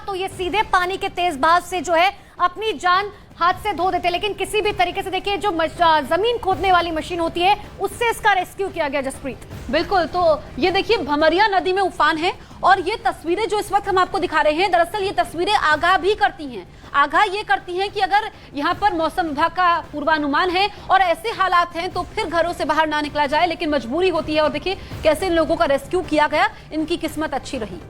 तो ये सीधे पानी के तेज बहाव से जो है अपनी जान हाथ से धो देते, लेकिन किसी भी तरीके से देखिए जो जमीन खोदने वाली मशीन होती है उससे इसका रेस्क्यू किया गया। जसप्रीत, बिल्कुल, तो ये देखिए भमरिया नदी में उफान है और ये तस्वीरें जो इस वक्त हम आपको दिखा रहे हैं, दरअसल ये तस्वीरें आगाह भी करती हैं। आगाह ये करती हैं कि अगर यहाँ पर मौसम विभाग का पूर्वानुमान है और ऐसे हालात हैं तो फिर घरों से बाहर ना निकला जाए, लेकिन मजबूरी होती है। और देखिए कैसे इन लोगों का रेस्क्यू किया गया, इनकी किस्मत अच्छी रही।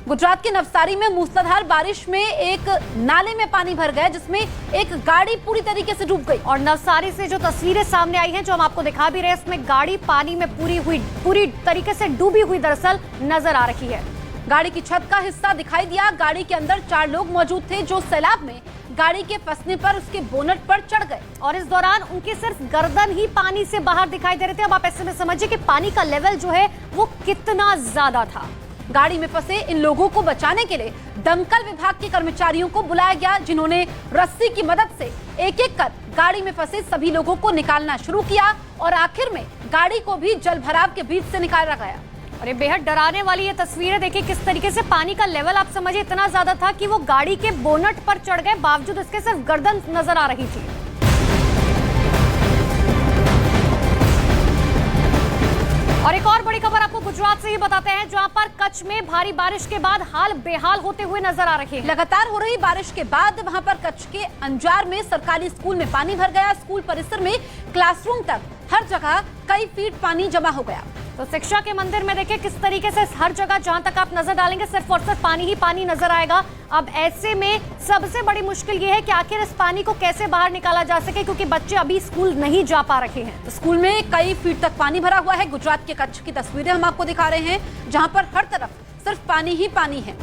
गुजरात के नवसारी में मूसलाधार बारिश में एक नाले में पानी भर गया, जिसमें एक गाड़ी पूरी तरीके से डूब गई। और नवसारी से जो तस्वीरें सामने आई हैं, जो हम आपको दिखा भी रहे हैं, इसमें गाड़ी पानी में पूरी तरीके से डूबी हुई दरअसल नजर आ रही है। गाड़ी की छत का हिस्सा दिखाई दिया। गाड़ी के अंदर 4 लोग मौजूद थे जो सैलाब में गाड़ी के फंसने पर उसके बोनट पर चढ़ गए और इस दौरान उनकी सिर्फ गर्दन ही पानी से बाहर दिखाई दे रहे थे। अब आप ऐसे में समझिए कि पानी का लेवल जो है वो कितना ज्यादा था। गाड़ी में फंसे इन लोगों को बचाने के लिए दमकल विभाग के कर्मचारियों को बुलाया गया, जिन्होंने रस्सी की मदद से एक एक कर गाड़ी में फंसे सभी लोगों को निकालना शुरू किया और आखिर में गाड़ी को भी जलभराव के बीच से निकाला गया। और ये बेहद डराने वाली ये तस्वीरें देखिए, किस तरीके से पानी का लेवल आप समझिए इतना ज्यादा था कि वो गाड़ी के बोनट पर चढ़ गए, बावजूद इसके सिर्फ गर्दन नजर आ रही थी। और एक और बड़ी खबर आपको गुजरात से ही बताते हैं, जहां पर कच्छ में भारी बारिश के बाद हाल बेहाल होते हुए नजर आ रहे हैं। लगातार हो रही बारिश के बाद वहां पर कच्छ के अंजार में सरकारी स्कूल में पानी भर गया। स्कूल परिसर में क्लासरूम तक हर जगह कई फीट पानी जमा हो गया। तो शिक्षा के मंदिर में देखिए किस तरीके से हर जगह जहां तक आप नजर डालेंगे सिर्फ और सिर्फ पानी ही पानी नजर आएगा। अब ऐसे में सबसे बड़ी मुश्किल ये है कि आखिर इस पानी को कैसे बाहर निकाला जा सके, क्योंकि बच्चे अभी स्कूल नहीं जा पा रहे हैं। स्कूल में कई फीट तक पानी भरा हुआ है। गुजरात के कच्छ की तस्वीरें हम आपको दिखा रहे हैं, जहां पर हर तरफ सिर्फ पानी ही पानी है।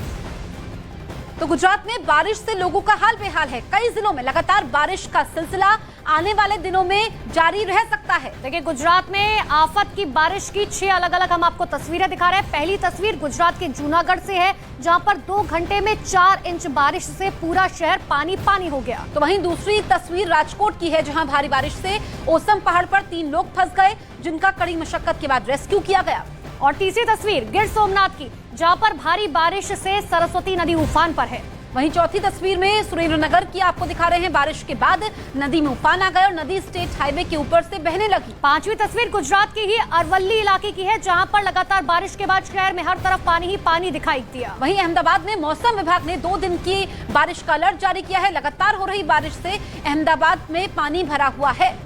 तो गुजरात में बारिश से लोगों का हाल बेहाल है। कई जिलों में लगातार बारिश का सिलसिला आने वाले दिनों में जारी रह सकता है। देखिए गुजरात में आफत की बारिश की 6 अलग अलग हम आपको तस्वीरें दिखा रहे हैं। पहली तस्वीर गुजरात के जूनागढ़ से है, जहां पर 2 घंटे में 4 इंच बारिश से पूरा शहर पानी पानी हो गया। तो वहीं दूसरी तस्वीर राजकोट की है, जहां भारी बारिश से ओसम पहाड़ पर 3 लोग फंस गए, जिनका कड़ी मशक्कत के बाद रेस्क्यू किया गया। और तीसरी तस्वीर गिर सोमनाथ की, जहां पर भारी बारिश से सरस्वती नदी उफान पर है। वहीं चौथी तस्वीर में सुरेंद्रनगर की आपको दिखा रहे हैं। बारिश के बाद नदी में उफान आ गया और नदी स्टेट हाईवे के ऊपर से बहने लगी। पांचवी तस्वीर गुजरात की ही अरवल्ली इलाके की है, जहां पर लगातार बारिश के बाद शहर में हर तरफ पानी ही पानी दिखाई दिया। वहीं अहमदाबाद में मौसम विभाग ने 2 दिन की बारिश का अलर्ट जारी किया है। लगातार हो रही बारिश से अहमदाबाद में पानी भरा हुआ है।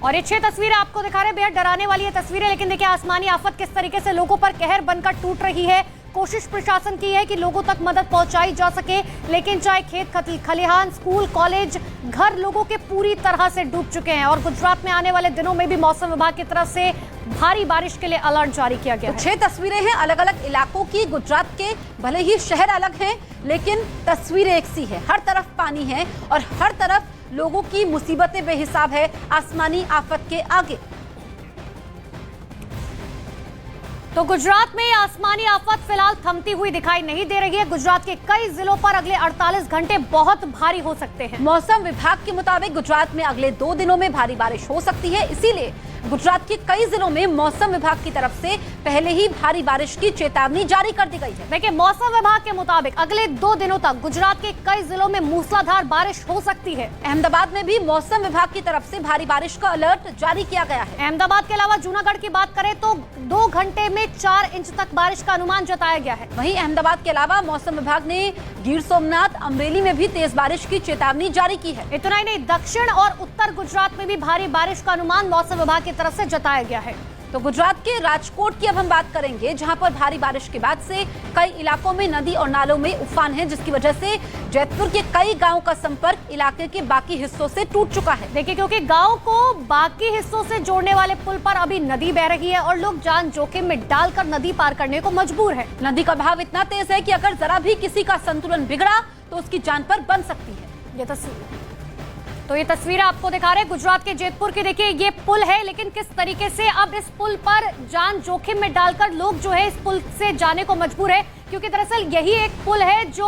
और ये 6 तस्वीरें आपको दिखा रहे हैं, बेहद डराने वाली ये तस्वीरें, लेकिन देखिए आसमानी आफत किस तरीके से लोगों पर कहर बनकर टूट रही है। कोशिश प्रशासन की है कि लोगों तक मदद पहुंचाई जा सके, लेकिन चाहे खेत खलिहान, स्कूल, कॉलेज, घर लोगों के पूरी तरह से डूब चुके हैं। और गुजरात में आने वाले दिनों में भी मौसम विभाग की तरफ से भारी बारिश के लिए अलर्ट जारी किया गया है। 6 तस्वीरें हैं अलग अलग इलाकों की। गुजरात के भले ही शहर अलग हैं, लेकिन तस्वीरें एक सी है। हर तरफ पानी है और हर तरफ लोगों की मुसीबतें बेहिसाब है आसमानी आफत के आगे। तो गुजरात में आसमानी आफत फिलहाल थमती हुई दिखाई नहीं दे रही है। गुजरात के कई जिलों पर अगले 48 घंटे बहुत भारी हो सकते हैं। मौसम विभाग के मुताबिक गुजरात में अगले 2 दिनों में भारी बारिश हो सकती है, इसीलिए गुजरात के कई जिलों में मौसम विभाग की तरफ से पहले ही भारी बारिश की चेतावनी जारी कर दी गई है। देखिए मौसम विभाग के मुताबिक अगले 2 दिनों तक गुजरात के कई जिलों में मूसलाधार बारिश हो सकती है। अहमदाबाद में भी मौसम विभाग की तरफ से भारी बारिश का अलर्ट जारी किया गया है। अहमदाबाद के अलावा जूनागढ़ की बात करें तो 2 घंटे में 4 इंच तक बारिश का अनुमान जताया गया है। वहीं अहमदाबाद के अलावा मौसम विभाग ने गिर सोमनाथ, अमरेली में भी तेज बारिश की चेतावनी जारी की है। इतना ही नहीं, दक्षिण और उत्तर गुजरात में भी भारी बारिश का अनुमान मौसम विभाग की तरफ से जताया गया है। तो गुजरात के राजकोट की अब हम बात करेंगे, जहां पर भारी बारिश के बाद से कई इलाकों में नदी और नालों में उफान है, जिसकी वजह से जैतपुर के कई गांवों का संपर्क इलाके के बाकी हिस्सों से टूट चुका है। देखिए क्योंकि गांव को बाकी हिस्सों से जोड़ने वाले पुल पर अभी नदी बह रही है और लोग जान जोखिम में डालकर नदी पार करने को मजबूर है। नदी का बहाव इतना तेज है कि अगर जरा भी किसी का संतुलन बिगड़ा तो उसकी जान पर बन सकती है। ये तस्वीरें आपको दिखा रहे हैं गुजरात के जैतपुर की। देखिए ये पुल है, लेकिन किस तरीके से अब इस पुल पर जान जोखिम में डालकर लोग जो है इस पुल से जाने को मजबूर है, क्योंकि दरअसल यही एक पुल है जो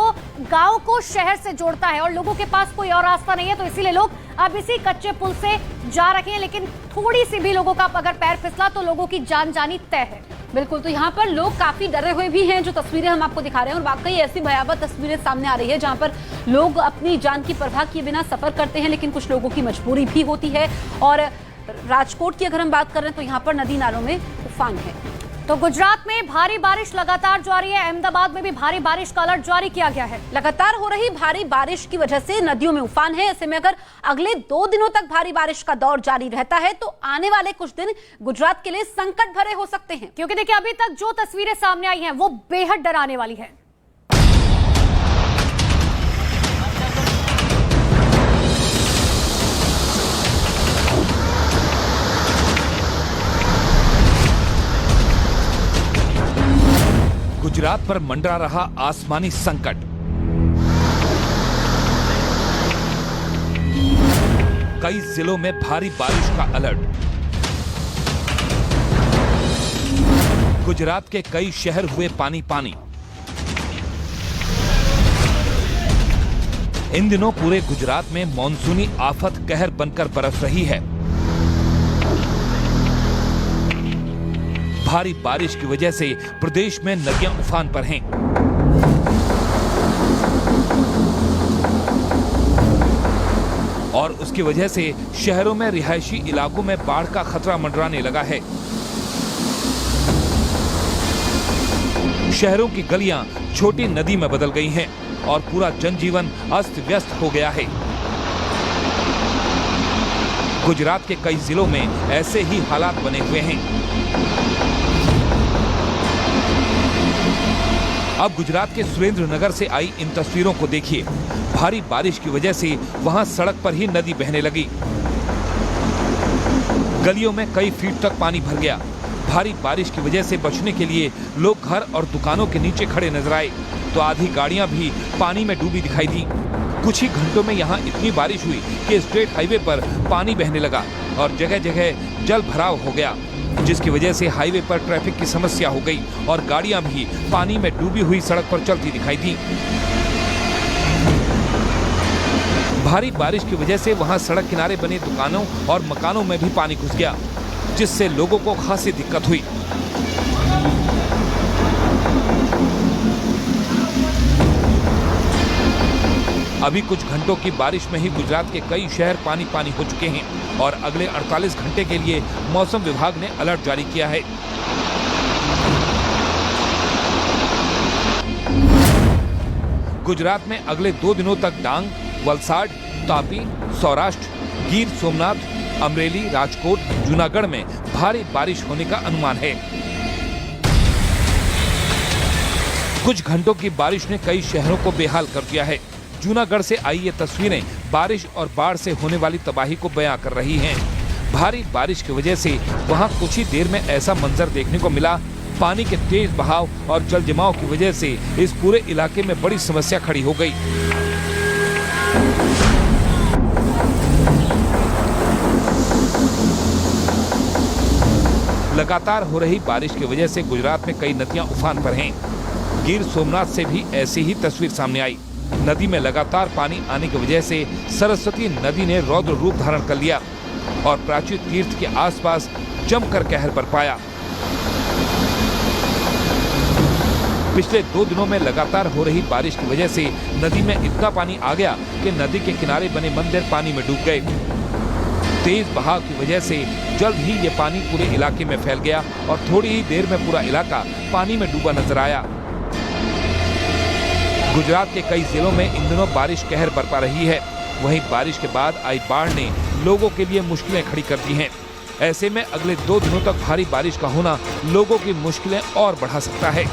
गांव को शहर से जोड़ता है और लोगों के पास कोई और रास्ता नहीं है, तो इसीलिए लोग अब इसी कच्चे पुल से जा रहे हैं। लेकिन थोड़ी सी भी लोगों का अगर पैर फिसला तो लोगों की जान जानी तय है। बिल्कुल, तो यहाँ पर लोग काफी डरे हुए भी हैं। जो तस्वीरें हम आपको दिखा रहे हैं और वाकई ऐसी भयावह तस्वीरें सामने आ रही है जहाँ पर लोग अपनी जान की परवाह किए बिना सफर करते हैं, लेकिन कुछ लोगों की मजबूरी भी होती है। और राजकोट की अगर हम बात कर रहे हैं तो यहाँ पर नदी नालों में उफान है। तो गुजरात में भारी बारिश लगातार जारी है, अहमदाबाद में भी भारी बारिश का अलर्ट जारी किया गया है। लगातार हो रही भारी बारिश की वजह से नदियों में उफान है। ऐसे में अगर अगले 2 दिनों तक भारी बारिश का दौर जारी रहता है तो आने वाले कुछ दिन गुजरात के लिए संकट भरे हो सकते हैं, क्योंकि देखिए अभी तक जो तस्वीरें सामने आई हैं वो बेहद डराने वाली है। गुजरात पर मंडरा रहा आसमानी संकट। कई जिलों में भारी बारिश का अलर्ट। गुजरात के कई शहर हुए पानी पानी। इन दिनों पूरे गुजरात में मॉनसूनी आफत कहर बनकर बरस रही है। भारी बारिश की वजह से प्रदेश में नदियां उफान पर हैं। और उसकी वजह से शहरों में रिहायशी इलाकों में बाढ़ का खतरा मंडराने लगा है। शहरों की गलियां छोटी नदी में बदल गई हैं और पूरा जनजीवन अस्त व्यस्त हो गया है। गुजरात के कई जिलों में ऐसे ही हालात बने हुए हैं। अब गुजरात के सुरेंद्रनगर से आई इन तस्वीरों को देखिए। भारी बारिश की वजह से वहां सड़क पर ही नदी बहने लगी। गलियों में कई फीट तक पानी भर गया। भारी बारिश की वजह से बचने के लिए लोग घर और दुकानों के नीचे खड़े नजर आए, तो आधी गाड़ियां भी पानी में डूबी दिखाई दी। कुछ ही घंटों में यहाँ इतनी बारिश हुई कि स्टेट हाईवे पर पानी बहने लगा और जगह जगह जल भराव हो गया, जिसकी वजह से हाईवे पर ट्रैफिक की समस्या हो गई और गाड़ियां भी पानी में डूबी हुई सड़क पर चलती दिखाई दी। भारी बारिश की वजह से वहां सड़क किनारे बने दुकानों और मकानों में भी पानी घुस गया, जिससे लोगों को खासी दिक्कत हुई। अभी कुछ घंटों की बारिश में ही गुजरात के कई शहर पानी पानी हो चुके हैं और अगले 48 घंटे के लिए मौसम विभाग ने अलर्ट जारी किया है। गुजरात में अगले 2 दिनों तक डांग, वलसाड, तापी, सौराष्ट्र, गिर सोमनाथ, अमरेली, राजकोट, जूनागढ़ में भारी बारिश होने का अनुमान है। कुछ घंटों की बारिश ने कई शहरों को बेहाल कर दिया है। जूनागढ़ से आई ये तस्वीरें बारिश और बाढ़ से होने वाली तबाही को बयां कर रही हैं। भारी बारिश की वजह से वहां कुछ ही देर में ऐसा मंजर देखने को मिला। पानी के तेज बहाव और जल जमाव की वजह से इस पूरे इलाके में बड़ी समस्या खड़ी हो गई। लगातार हो रही बारिश की वजह से गुजरात में कई नदियां उफान पर हैं। गिर सोमनाथ से भी ऐसी ही तस्वीर सामने आई। नदी में लगातार पानी आने की वजह से सरस्वती नदी ने रौद्र रूप धारण कर लिया और प्राचीन तीर्थ के आसपास जमकर कहर बरपाया। पिछले 2 दिनों में लगातार हो रही बारिश की वजह से नदी में इतना पानी आ गया कि नदी के किनारे बने मंदिर पानी में डूब गए। तेज बहाव की वजह से जल्द ही ये पानी पूरे इलाके में फैल गया और थोड़ी ही देर में पूरा इलाका पानी में डूबा नजर आया। गुजरात के कई जिलों में इन दिनों बारिश कहर बरपा रही है। वहीं बारिश के बाद आई बाढ़ ने लोगों के लिए मुश्किलें खड़ी कर दी हैं। ऐसे में अगले 2 दिनों तक भारी बारिश का होना लोगों की मुश्किलें और बढ़ा सकता है।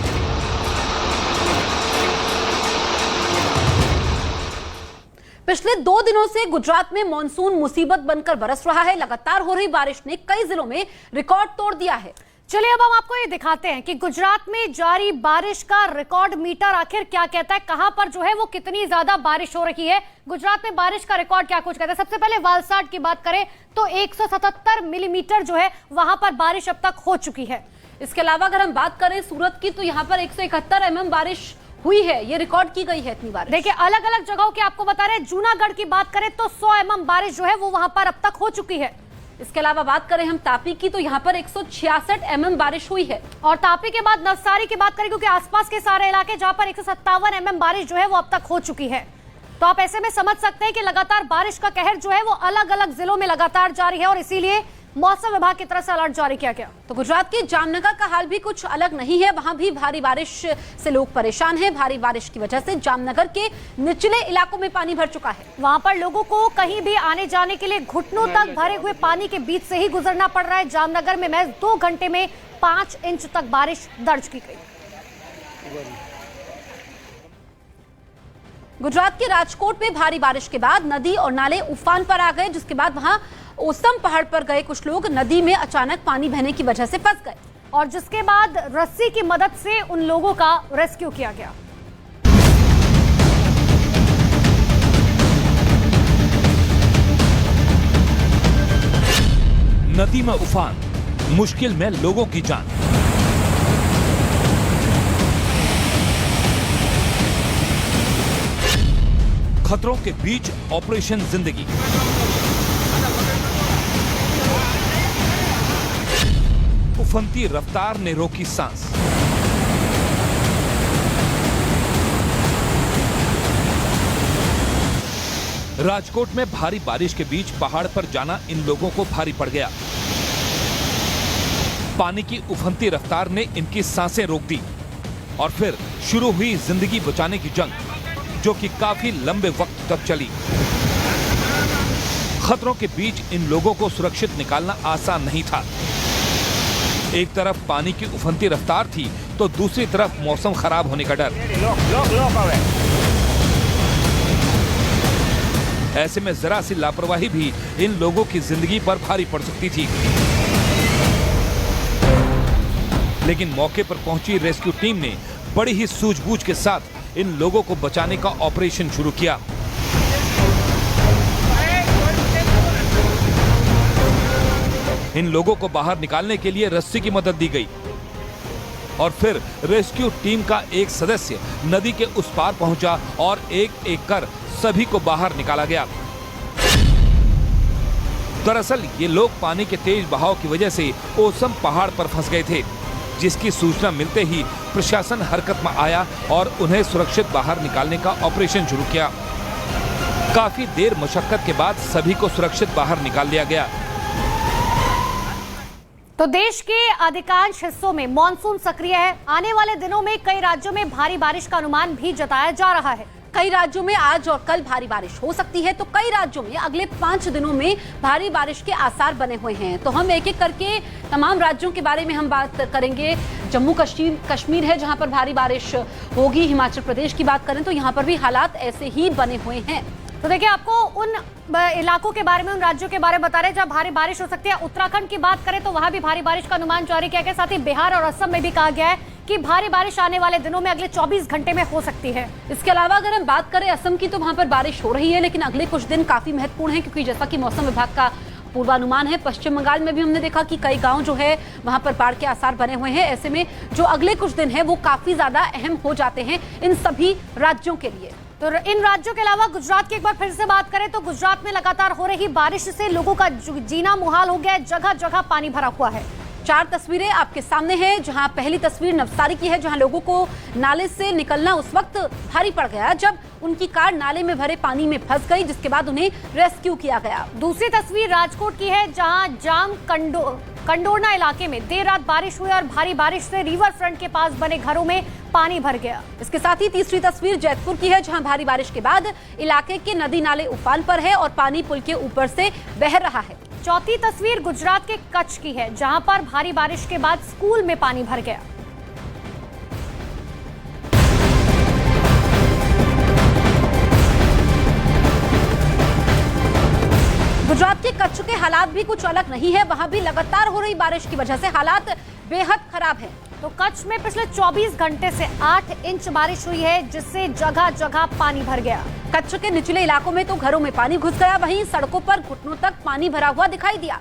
पिछले 2 दिनों से गुजरात में मॉनसून मुसीबत बनकर बरस रहा है। लगातार हो रही बारिश ने कई जिलों में रिकॉर्ड तोड़ दिया है। चलिए अब हम आपको ये दिखाते हैं कि गुजरात में जारी बारिश का रिकॉर्ड मीटर आखिर क्या कहता है, कहां पर जो है वो कितनी ज्यादा बारिश हो रही है। गुजरात में बारिश का रिकॉर्ड क्या कुछ कहता है। सबसे पहले वलसाड की बात करें तो 177 मिलीमीटर जो है वहां पर बारिश अब तक हो चुकी है। इसके अलावा अगर हम बात करें सूरत की, तो यहाँ पर 171 mm बारिश हुई है, ये रिकॉर्ड की गई है इतनी बारिश। देखिए अलग अलग जगहों की आपको बता रहे हैं, जूनागढ़ की बात करें तो 100 mm बारिश जो है वो वहां पर अब तक हो चुकी है। इसके अलावा बात करें हम तापी की, तो यहाँ पर 166 mm बारिश हुई है। और तापी के बाद नवसारी की बात करें, क्योंकि आसपास के सारे इलाके जहां पर 157 mm बारिश जो है वो अब तक हो चुकी है। तो आप ऐसे में समझ सकते हैं कि लगातार बारिश का कहर जो है वो अलग अलग जिलों में लगातार जारी है और इसीलिए मौसम विभाग की तरफ से अलर्ट जारी किया गया। तो गुजरात के जामनगर का हाल भी कुछ अलग नहीं है, वहां भी भारी बारिश से लोग परेशान हैं। भारी बारिश की वजह से जामनगर के निचले इलाकों में पानी भर चुका है। वहां पर लोगों को कहीं भी आने जाने के लिए घुटनों तक भरे हुए पानी के बीच से ही गुजरना पड़ रहा है। जामनगर में महज 2 घंटे में 5 इंच तक बारिश दर्ज की गई। गुजरात के राजकोट में भारी बारिश के बाद नदी और नाले उफान पर आ गए, जिसके बाद वहां ओसम पहाड़ पर गए कुछ लोग नदी में अचानक पानी बहने की वजह से फंस गए और जिसके बाद रस्सी की मदद से उन लोगों का रेस्क्यू किया गया। नदी में उफान, मुश्किल में लोगों की जान। खतरों के बीच ऑपरेशन जिंदगी। उफनती रफ्तार ने रोकी सांस। राजकोट में भारी बारिश के बीच पहाड़ पर जाना इन लोगों को भारी पड़ गया। पानी की उफनती रफ्तार ने इनकी सांसें रोक दी और फिर शुरू हुई जिंदगी बचाने की जंग, जो कि काफी लंबे वक्त तक चली। खतरों के बीच इन लोगों को सुरक्षित निकालना आसान नहीं था। एक तरफ पानी की उफनती रफ्तार थी तो दूसरी तरफ मौसम खराब होने का डर। ऐसे में जरा सी लापरवाही भी इन लोगों की जिंदगी पर भारी पड़ सकती थी। लेकिन मौके पर पहुंची रेस्क्यू टीम ने बड़ी ही सूझबूझ के साथ इन लोगों को बचाने का ऑपरेशन शुरू किया। इन लोगों को बाहर निकालने के लिए रस्सी की मदद दी गई और फिर रेस्क्यू टीम का एक सदस्य नदी के उस पार पहुंचा और एक एक कर सभी को बाहर निकाला गया। दरअसल ये लोग पानी के तेज बहाव की वजह से ओसम पहाड़ पर फंस गए थे, जिसकी सूचना मिलते ही प्रशासन हरकत में आया और उन्हें सुरक्षित बाहर निकालने का ऑपरेशन शुरू किया। काफी देर मशक्कत के बाद सभी को सुरक्षित बाहर निकाल लिया गया। तो देश के अधिकांश हिस्सों में मॉनसून सक्रिय है। आने वाले दिनों में कई राज्यों में भारी बारिश का अनुमान भी जताया जा रहा है। कई राज्यों में आज और कल भारी बारिश हो सकती है, तो कई राज्यों में अगले 5 दिनों में भारी बारिश के आसार बने हुए हैं। तो हम एक एक करके तमाम राज्यों के बारे में हम बात करेंगे। जम्मू कश्मीर है जहां पर भारी बारिश होगी। हिमाचल प्रदेश की बात करें तो यहाँ पर भी हालात ऐसे ही बने हुए हैं। तो देखिए आपको उन इलाकों के बारे में, उन राज्यों के बारे में बता रहे हैं जहां भारी बारिश हो सकती है। उत्तराखंड की बात करें तो वहां भी भारी बारिश का अनुमान जारी किया गया। साथ ही बिहार और असम में भी कहा गया है कि भारी बारिश आने वाले दिनों में अगले 24 घंटे में हो सकती है। इसके अलावा अगर हम बात करें असम की, तो वहां पर बारिश हो रही है, लेकिन अगले कुछ दिन काफी महत्वपूर्ण है, क्योंकि जैसा कि मौसम विभाग का पूर्वानुमान है, पश्चिम बंगाल में भी हमने देखा कि कई गांव जो है वहां पर बाढ़ के आसार बने हुए हैं। ऐसे में जो अगले कुछ दिन है वो काफी ज्यादा अहम हो जाते हैं इन सभी राज्यों के लिए। तो इन राज्यों के अलावा गुजरात की एक बार फिर से बात करें तो गुजरात में लगातार हो रही बारिश से लोगों का जीना मुहाल हो गया है। जगह जगह पानी भरा हुआ है। 4 तस्वीरें आपके सामने हैं, जहां पहली तस्वीर नवसारी की है, जहां लोगों को नाले से निकलना उस वक्त भारी पड़ गया जब उनकी कार नाले में भरे पानी में फंस गई, जिसके बाद उन्हें रेस्क्यू किया गया। दूसरी तस्वीर राजकोट की है, जहां जाम कंडोरना इलाके में देर रात बारिश हुई और भारी बारिश से रिवर फ्रंट के पास बने घरों में पानी भर गया। इसके साथ ही तीसरी तस्वीर जैतपुर की है, जहां भारी बारिश के बाद इलाके के नदी नाले उफान पर है और पानी पुल के ऊपर से बह रहा है। चौथी तस्वीर गुजरात के कच्छ की है, जहां पर भारी बारिश के बाद स्कूल में पानी भर गया। गुजरात के कच्छ के हालात भी कुछ अलग नहीं है। वहां भी लगातार हो रही बारिश की वजह से हालात बेहद खराब हैं। तो कच्छ में पिछले 24 घंटे से 8 इंच बारिश हुई है, जिससे जगह जगह पानी भर गया। कच्छ के निचले इलाकों में तो घरों में पानी घुस गया, वहीं सड़कों पर घुटनों तक पानी भरा हुआ दिखाई दिया।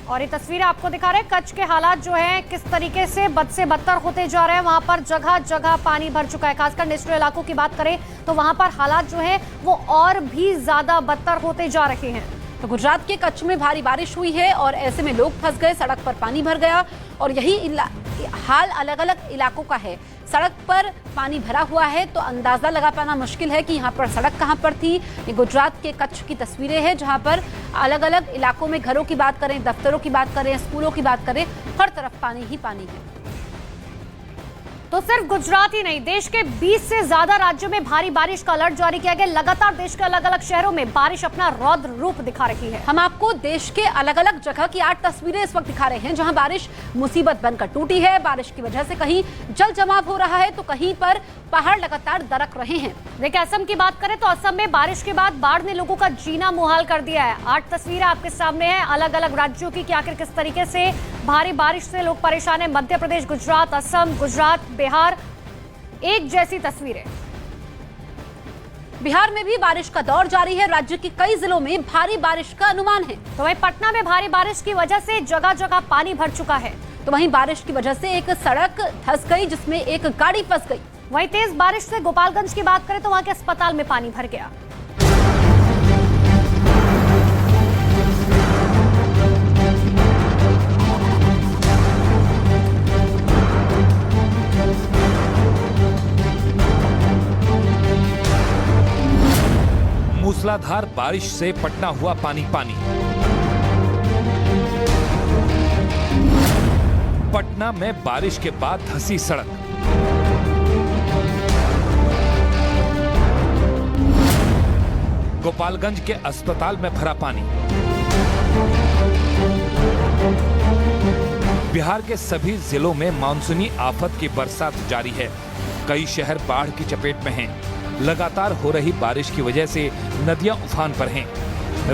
और ये तस्वीरें आपको दिखा रहे हैं कच्छ के हालात जो है किस तरीके से बद से बदतर होते जा रहे हैं। वहां पर जगह जगह पानी भर चुका है। खासकर निचले इलाकों की बात करें तो वहां पर हालात जो है वो और भी ज्यादा बदतर होते जा रहे हैं। तो गुजरात के कच्छ में भारी बारिश हुई है और ऐसे में लोग फंस गए, सड़क पर पानी भर गया और यही हाल अलग अलग इलाकों का है। सड़क पर पानी भरा हुआ है तो अंदाजा लगा पाना मुश्किल है कि यहाँ पर सड़क कहाँ पर थी। ये गुजरात के कच्छ की तस्वीरें हैं जहाँ पर अलग अलग इलाकों में घरों की बात करें, दफ्तरों की बात करें, स्कूलों की बात करें, हर तरफ पानी ही पानी है। तो सिर्फ गुजरात ही नहीं, देश के 20 से ज्यादा राज्यों में भारी बारिश का अलर्ट जारी किया गया। लगातार देश के अलग अलग शहरों में बारिश अपना रौद्र रूप दिखा रही है। हम आपको देश के अलग अलग जगह की 8 तस्वीरें इस वक्त दिखा रहे हैं जहां बारिश मुसीबत बनकर टूटी है। बारिश की वजह से कहीं जल जमाव हो रहा है तो कहीं पर पहाड़ लगातार दरक रहे हैं। देखिए असम की बात करें तो असम में बारिश के बाद बाढ़ ने लोगों का जीना मुहाल कर दिया है। 8 तस्वीरें आपके सामने हैं अलग अलग राज्यों की कि आखिर किस तरीके से भारी बारिश से लोग परेशान है। मध्य प्रदेश, गुजरात, असम, गुजरात, बिहार, एक जैसी तस्वीरें। बिहार में भी बारिश का दौर जारी है। राज्य के कई जिलों में भारी बारिश का अनुमान है। तो वहीं पटना में भारी बारिश की वजह से जगह जगह पानी भर चुका है। तो वहीं बारिश की वजह से एक सड़क धंस गई जिसमें एक गाड़ी फंस गई। वहीं तेज बारिश से गोपालगंज की बात करें तो वहां के अस्पताल में पानी भर गया। मूसलाधार बारिश से पटना हुआ पानी पानी। पटना में बारिश के बाद धंसी सड़क। गोपालगंज के अस्पताल में भरा पानी। बिहार के सभी जिलों में मानसूनी आफत की बरसात जारी है। कई शहर बाढ़ की चपेट में हैं। लगातार हो रही बारिश की वजह से नदियां उफान पर हैं।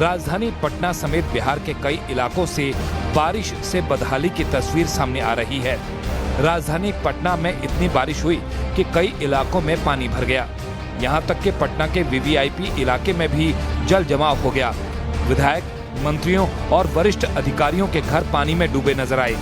राजधानी पटना समेत बिहार के कई इलाकों से बारिश से बदहाली की तस्वीर सामने आ रही है। राजधानी पटना में इतनी बारिश हुई कि कई इलाकों में पानी भर गया। यहां तक कि पटना के वीवीआईपी इलाके में भी जल जमाव हो गया। विधायक, मंत्रियों और वरिष्ठ अधिकारियों के घर पानी में डूबे नजर आए।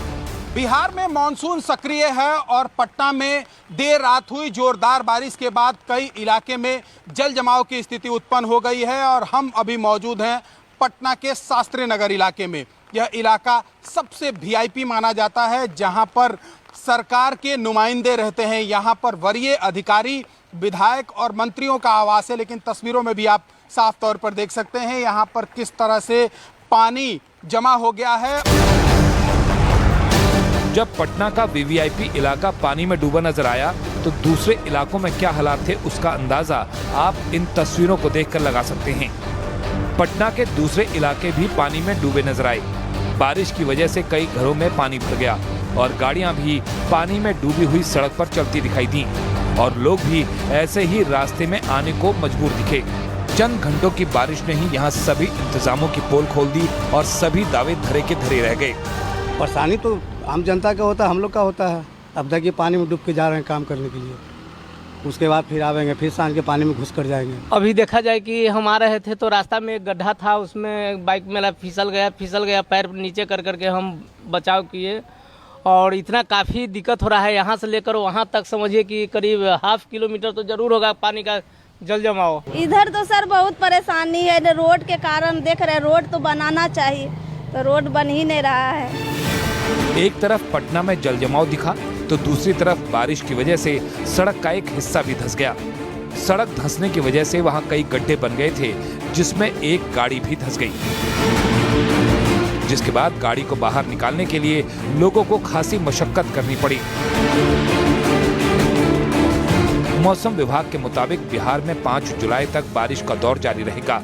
बिहार में मानसून सक्रिय है और पटना में देर रात हुई जोरदार बारिश के बाद कई इलाके में जल जमाव की स्थिति उत्पन्न हो गई है और हम अभी मौजूद हैं पटना के शास्त्री नगर इलाके में। यह इलाका सबसे वीआईपी माना जाता है, जहां पर सरकार के नुमाइंदे रहते हैं। यहां पर वरीय अधिकारी, विधायक और मंत्रियों का आवास है। लेकिन तस्वीरों में भी आप साफ तौर पर देख सकते हैं यहां पर किस तरह से पानी जमा हो गया है। जब पटना का वीवीआईपी इलाका पानी में डूबा नजर आया तो दूसरे इलाकों में क्या हालात थे उसका अंदाजा आप इन तस्वीरों को देखकर लगा सकते हैं। पटना के दूसरे इलाके भी पानी में डूबे नजर आए। बारिश की वजह से कई घरों में पानी भर गया और गाड़ियां भी पानी में डूबी हुई सड़क पर चलती दिखाई दी और लोग भी ऐसे ही रास्ते में आने को मजबूर दिखे। चंद घंटों की बारिश ने ही यहाँ सभी इंतजामों की पोल खोल दी और सभी दावे धरे के धरे रह गए। परेशानी तो आम जनता का होता है, हम लोग का होता है। अब देखिए पानी में डूब के जा रहे हैं काम करने के लिए, उसके बाद फिर आवेंगे, फिर सांझ के पानी में घुस कर जाएंगे। अभी देखा जाए कि हम आ रहे थे तो रास्ता में एक गड्ढा था, उसमें बाइक मेरा फिसल गया, पैर नीचे कर करके हम बचाव किए और इतना काफ़ी दिक्कत हो रहा है। यहाँ से लेकर वहाँ तक समझिए कि करीब ½ किलोमीटर तो जरूर होगा पानी का जल जमाव। इधर तो सर बहुत परेशानी है रोड के कारण। देख रहे रोड तो बनाना चाहिए, तो रोड बन ही नहीं रहा है। एक तरफ पटना में जल जमाव दिखा तो दूसरी तरफ बारिश की वजह से सड़क का एक हिस्सा भी धंस गया। सड़क धंसने की वजह से वहां कई गड्ढे बन गए थे जिसमें एक गाड़ी भी धंस गई, जिसके बाद गाड़ी को बाहर निकालने के लिए लोगों को खासी मशक्कत करनी पड़ी। मौसम विभाग के मुताबिक बिहार में 5 जुलाई तक बारिश का दौर जारी रहेगा।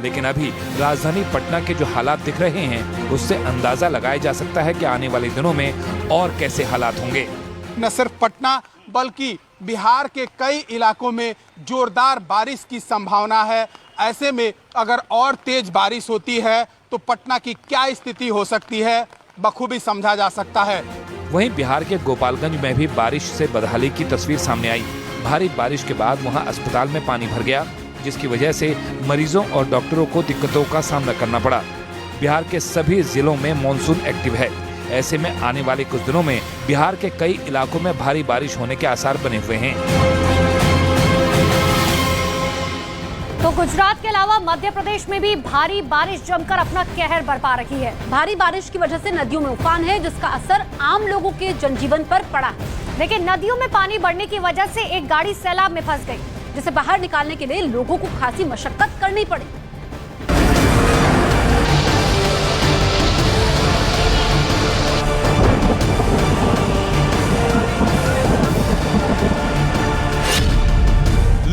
लेकिन अभी राजधानी पटना के जो हालात दिख रहे हैं उससे अंदाजा लगाया जा सकता है कि आने वाले दिनों में और कैसे हालात होंगे। न सिर्फ पटना बल्कि बिहार के कई इलाकों में जोरदार बारिश की संभावना है। ऐसे में अगर और तेज बारिश होती है तो पटना की क्या स्थिति हो सकती है बखूबी समझा जा सकता है। वहीं बिहार के गोपालगंज में भी बारिश से बदहाली की तस्वीर सामने आई। भारी बारिश के बाद वहां अस्पताल में पानी भर गया, जिसकी वजह से मरीजों और डॉक्टरों को दिक्कतों का सामना करना पड़ा। बिहार के सभी जिलों में मॉनसून एक्टिव है। ऐसे में आने वाले कुछ दिनों में बिहार के कई इलाकों में भारी बारिश होने के आसार बने हुए हैं। तो गुजरात के अलावा मध्य प्रदेश में भी भारी बारिश जमकर अपना कहर बरपा रही है। भारी बारिश की वजह से नदियों में उफान है, जिसका असर आम लोगों के जनजीवन पर पड़ा है। लेकिन नदियों में पानी बढ़ने की वजह से एक गाड़ी सैलाब में फंस गई, जिसे बाहर निकालने के लिए लोगों को खासी मशक्कत करनी पड़ी।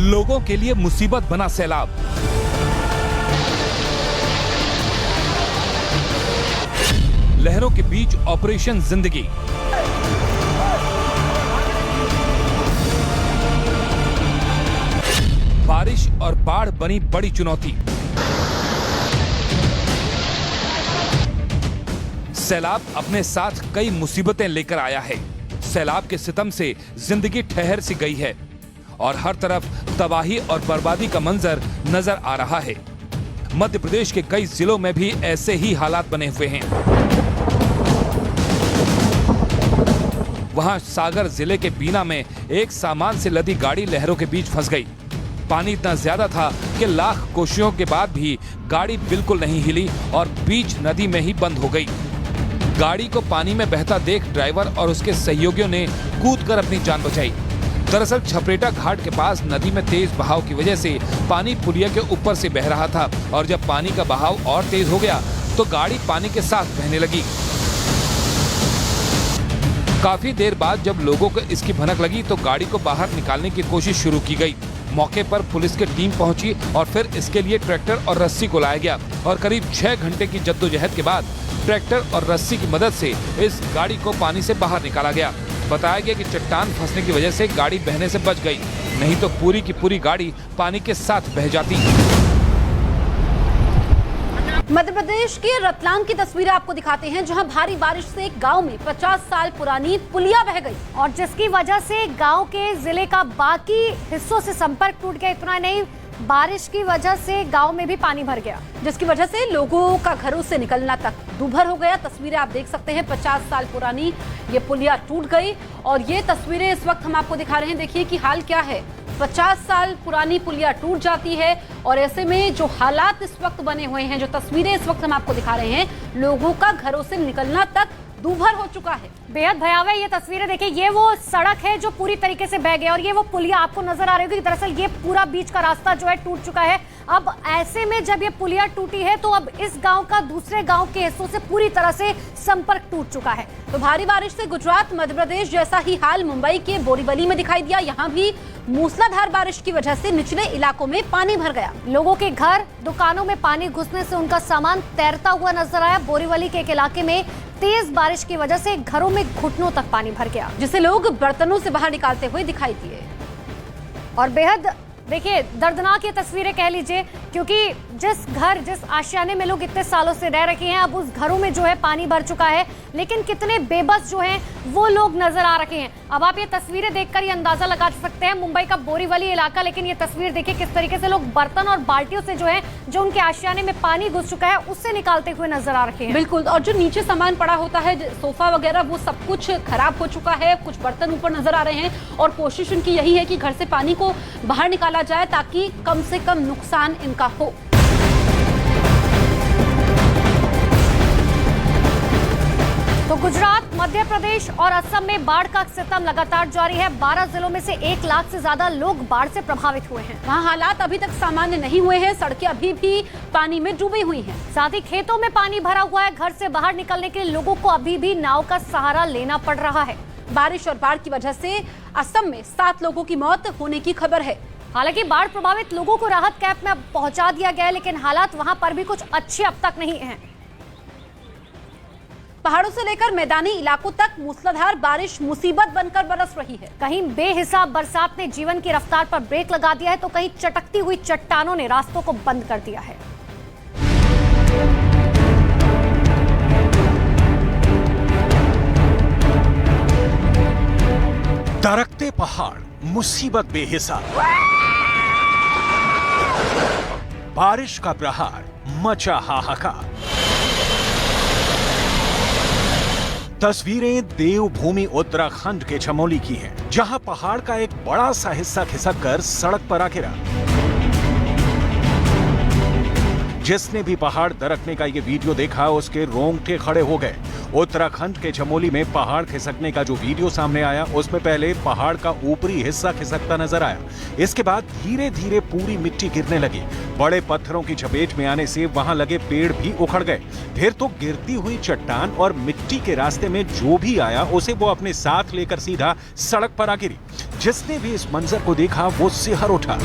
लोगों के लिए मुसीबत बना सैलाब। लहरों के बीच ऑपरेशन जिंदगी। बारिश और बाढ़ बनी बड़ी चुनौती। सैलाब अपने साथ कई मुसीबतें लेकर आया है। सैलाब के सितम से जिंदगी ठहर सी गई है और हर तरफ तबाही और बर्बादी का मंजर नजर आ रहा है। मध्य प्रदेश के कई जिलों में भी ऐसे ही हालात बने हुए हैं। वहां सागर जिले के बीना में एक सामान से लदी गाड़ी लहरों के बीच फंस गई। पानी इतना ज्यादा था कि लाख कोशिशों के बाद भी गाड़ी बिल्कुल नहीं हिली और बीच नदी में ही बंद हो गई। गाड़ी को पानी में बहता देख ड्राइवर और उसके सहयोगियों ने कूदकर अपनी जान बचाई। दरअसल छपरेटा घाट के पास नदी में तेज बहाव की वजह से पानी पुलिया के ऊपर से बह रहा था और जब पानी का बहाव और तेज हो गया तो गाड़ी पानी के साथ बहने लगी। काफी देर बाद जब लोगों को इसकी भनक लगी तो गाड़ी को बाहर निकालने की कोशिश शुरू की गई। मौके पर पुलिस की टीम पहुंची और फिर इसके लिए ट्रैक्टर और रस्सी को लाया गया और करीब 6 घंटे की जद्दोजहद के बाद ट्रैक्टर और रस्सी की मदद से इस गाड़ी को पानी से बाहर निकाला गया। बताया गया कि चट्टान फंसने की वजह से गाड़ी बहने से बच गई, नहीं तो पूरी की पूरी गाड़ी पानी के साथ बह जाती। मध्य प्रदेश के रतलाम की तस्वीरें आपको दिखाते हैं, जहां भारी बारिश से एक गांव में 50 साल पुरानी पुलिया बह गई और जिसकी वजह से गांव के जिले का बाकी हिस्सों से संपर्क टूट गया। इतना नहीं, बारिश की वजह से गांव में भी पानी भर गया, जिसकी वजह से लोगों का घरों से निकलना तक दूभर हो गया। तस्वीरें आप देख सकते हैं, 50 साल पुरानी ये पुलिया टूट गई और ये तस्वीरें इस वक्त हम आपको दिखा रहे हैं। देखिए कि हाल क्या है, 50 साल पुरानी पुलिया टूट जाती है और ऐसे में जो हालात इस वक्त बने हुए हैं, जो तस्वीरें इस वक्त हम आपको दिखा रहे हैं, लोगों का घरों से निकलना तक दूभर हो चुका है। बेहद भयावह ये तस्वीरें देखिए। ये वो सड़क है जो पूरी तरीके से बह गया और ये वो पुलिया आपको नजर आ रही होगी। दरअसल ये पूरा बीच का रास्ता जो है टूट चुका है। अब ऐसे में जब ये पुलिया टूटी है तो अब इस गांव का दूसरे गांव के हिस्सों से पूरी तरह से संपर्क टूट चुका है। तो भारी बारिश से गुजरात, मध्य प्रदेश जैसा ही हाल मुंबई के बोरीवली में दिखाई दिया। यहाँ भी मूसलाधार बारिश की वजह से निचले इलाकों में पानी भर गया। लोगों के घर, दुकानों में पानी घुसने से उनका सामान तैरता हुआ नजर आया। बोरीवली के एक इलाके में तेज बारिश की वजह से घरों में घुटनों तक पानी भर गया, जिसे लोग बर्तनों से बाहर निकालते हुए दिखाई दिए। और बेहद देखिए दर्दनाक ये तस्वीरें कह लीजिए, क्योंकि जिस आशियाने में लोग इतने सालों से रह रखे हैं, अब उस घरों में जो है पानी भर चुका है। लेकिन कितने बेबस जो हैं वो लोग नजर आ रखे हैं। अब आप ये तस्वीरें देखकर ये अंदाजा लगा सकते हैं मुंबई का बोरीवली इलाका। लेकिन ये तस्वीर देखिए किस तरीके से लोग बर्तन और बाल्टियों से जो है, जो उनके आशियाने में पानी घुस चुका है, उससे निकालते हुए नजर आ रखे हैं। बिल्कुल, और जो नीचे सामान पड़ा होता है, सोफा वगैरह, वो सब कुछ खराब हो चुका है। कुछ बर्तन ऊपर नजर आ रहे हैं और कोशिश उनकी यही है कि घर से पानी को बाहर निकाला जाए ताकि कम से कम नुकसान इनका हो। तो गुजरात, मध्य प्रदेश और असम में बाढ़ का सितम लगातार जारी है। 12 जिलों में से 1 लाख से ज्यादा लोग बाढ़ से प्रभावित हुए हैं। वहाँ हालात अभी तक सामान्य नहीं हुए हैं, सड़कें अभी भी पानी में डूबी हुई हैं। साथ ही खेतों में पानी भरा हुआ है। घर से बाहर निकलने के लिए लोगों को अभी भी नाव का सहारा लेना पड़ रहा है। बारिश और बाढ़ की वजह से असम में 7 लोगों की मौत होने की खबर है। हालांकि बाढ़ प्रभावित लोगों को राहत कैंप में पहुंचा दिया गया है, लेकिन हालात वहां पर भी कुछ अच्छे अब तक नहीं हैं। पहाड़ों से लेकर मैदानी इलाकों तक मूसलाधार बारिश मुसीबत बनकर बरस रही है। कहीं बेहिसाब बरसात ने जीवन की रफ्तार पर ब्रेक लगा दिया है, तो कहीं चटकती हुई चट्टानों ने रास्तों को बंद कर दिया है। दरकते पहाड़, मुसीबत बेहिसाब, बारिश का प्रहार, मचा हाहाकार। तस्वीरें देवभूमि उत्तराखंड के चमोली की हैं, जहां पहाड़ का एक बड़ा सा हिस्सा खिसक कर सड़क पर आ गिरा। जिसने भी पहाड़ दरकने का ये वीडियो देखा उसके रोंगटे खड़े हो गए। उत्तराखंड के चमोली में पहाड़ खिसकने का जो वीडियो सामने आया उसमें पहले पहाड़ का ऊपरी हिस्सा खिसकता नजर आया। इसके बाद धीरे धीरे पूरी मिट्टी गिरने लगी। बड़े पत्थरों की चपेट में आने से वहां लगे पेड़ भी उखड़ गए। फिर तो गिरती हुई चट्टान और मिट्टी के रास्ते में जो भी आया उसे वो अपने साथ लेकर सीधा सड़क पर आ गिरी। जिसने भी इस मंजर को देखा वो सिहर उठा।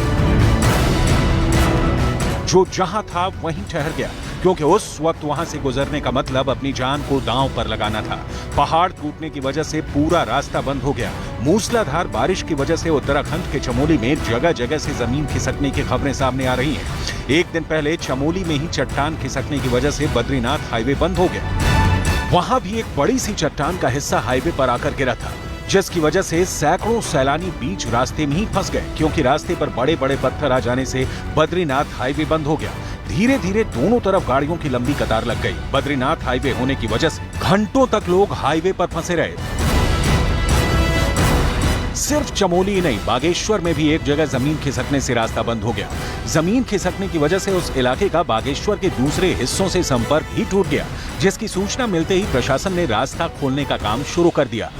जो जहां था वहीं ठहर गया, क्योंकि उस वक्त वहां से गुजरने का मतलब अपनी जान को दांव पर लगाना था। पहाड़ टूटने की वजह से पूरा रास्ता बंद हो गया। मूसलाधार बारिश की वजह से उत्तराखंड के चमोली में जगह जगह से जमीन खिसकने की खबरें सामने आ रही हैं। एक दिन पहले चमोली में ही चट्टान खिसकने की वजह से बद्रीनाथ हाईवे बंद हो गया। वहां भी एक बड़ी सी चट्टान का हिस्सा हाईवे पर आकर गिरा था, जिसकी वजह से सैकड़ों सैलानी बीच रास्ते में ही फंस गए, क्योंकि रास्ते पर बड़े बड़े पत्थर आ जाने से बद्रीनाथ हाईवे बंद हो गया। धीरे धीरे दोनों तरफ गाड़ियों की लंबी कतार लग गई। बद्रीनाथ हाईवे होने की वजह से घंटों तक लोग हाईवे पर फंसे रहे। सिर्फ चमोली ही नहीं, बागेश्वर में भी एक जगह जमीन खिसकने से रास्ता बंद हो गया। जमीन खिसकने की वजह से उस इलाके का बागेश्वर के दूसरे हिस्सों से संपर्क ही टूट गया, जिसकी सूचना मिलते ही प्रशासन ने रास्ता खोलने का काम शुरू कर दिया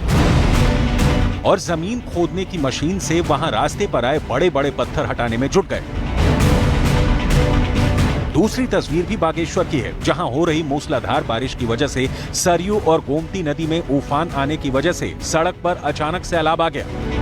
और जमीन खोदने की मशीन से वहां रास्ते पर आए बड़े बड़े पत्थर हटाने में जुट गए। दूसरी तस्वीर भी बागेश्वर की है, जहां हो रही मूसलाधार बारिश की वजह से सरयू और गोमती नदी में उफान आने की वजह से सड़क पर अचानक सैलाब आ गया।